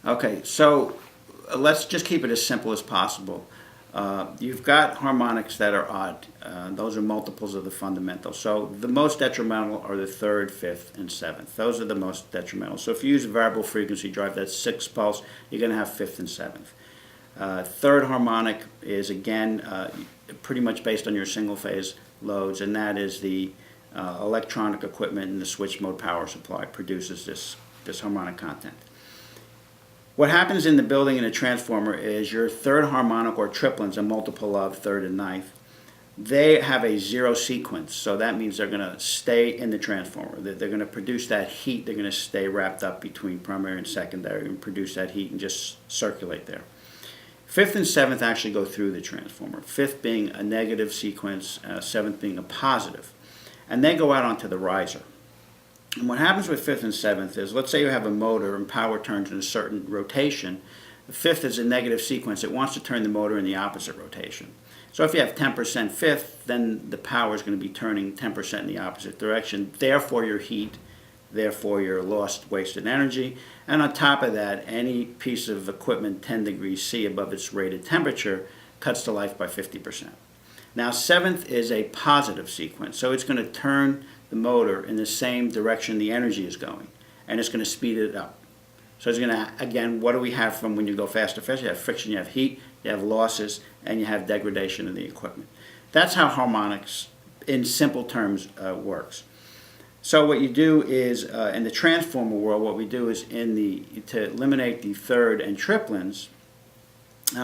Okay, so let's just keep it as simple as possible. You've got harmonics that are odd. Those are multiples of the fundamental. So the most detrimental are the third, fifth, and seventh. Those are the most detrimental. So if you use a variable frequency drive, that's 6 pulse, you're going to have fifth and seventh. Third harmonic is, again, pretty much based on your single phase loads, and that is the electronic equipment and the switch mode power supply produces this harmonic content. What happens in the building in a transformer is your third harmonic or triplets, a multiple of third and ninth, they have a zero sequence. So that means they're going to stay in the transformer. They're going to produce that heat. They're going to stay wrapped up between primary and secondary and produce that heat and just circulate there. Fifth and seventh actually go through the transformer. Fifth being a negative sequence, seventh being a positive. And they go out onto the riser. And what happens with fifth and seventh is, let's say you have a motor and power turns in a certain rotation. The fifth is a negative sequence. It wants to turn the motor in the opposite rotation. So if you have 10% fifth, then the power is going to be turning 10% in the opposite direction. Therefore your heat, therefore your lost wasted energy. And on top of that, any piece of equipment 10 degrees C above its rated temperature cuts the life by 50%. Now seventh is a positive sequence. So it's going to turn the motor in the same direction the energy is going, and it's going to speed it up. So it's going to, again, what do we have from when you go faster, faster? You have friction, you have heat, you have losses, and you have degradation of the equipment. That's how harmonics, in simple terms, works. So what you do is, in the transformer world, what we do is to eliminate the third and triplets,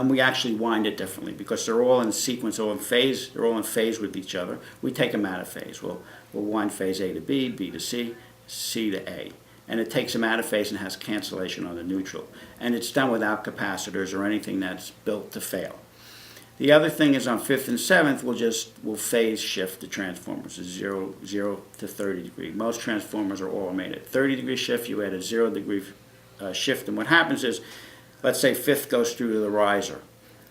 we actually wind it differently because they're all in sequence, all in phase. They're all in phase with each other. We take them out of phase. We'll wind phase A to B, B to C, C to A. And it takes them out of phase and has cancellation on the neutral. And it's done without capacitors or anything that's built to fail. The other thing is on fifth and seventh, we'll phase shift the transformers, 0 to 30 degree. Most transformers are all made at 30 degree shift. You add a 0 degree shift, and what happens is, let's say fifth goes through to the riser.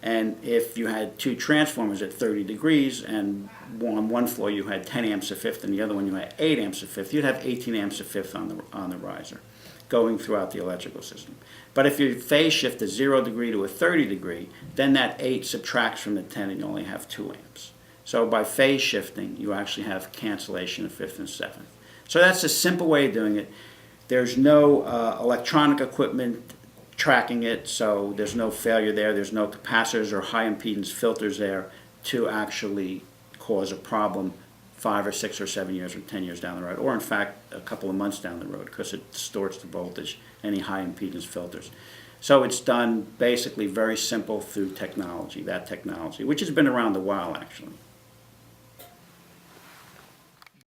And if you had two transformers at 30 degrees and on one floor you had 10 amps of fifth and the other one you had 8 amps of fifth, you'd have 18 amps of fifth on the riser going throughout the electrical system. But if you phase shift a 0 degree to a 30 degree, then that 8 subtracts from the 10 and you only have 2 amps. So by phase shifting, you actually have cancellation of fifth and seventh. So that's a simple way of doing it. There's no electronic equipment tracking it, so there's no failure there. There's no capacitors or high impedance filters there to actually cause a problem 5 or 6 or 7 years or 10 years down the road, or in fact a couple of months down the road, because it distorts the voltage, any high impedance filters. So it's done basically very simple through technology, that technology, which has been around a while actually.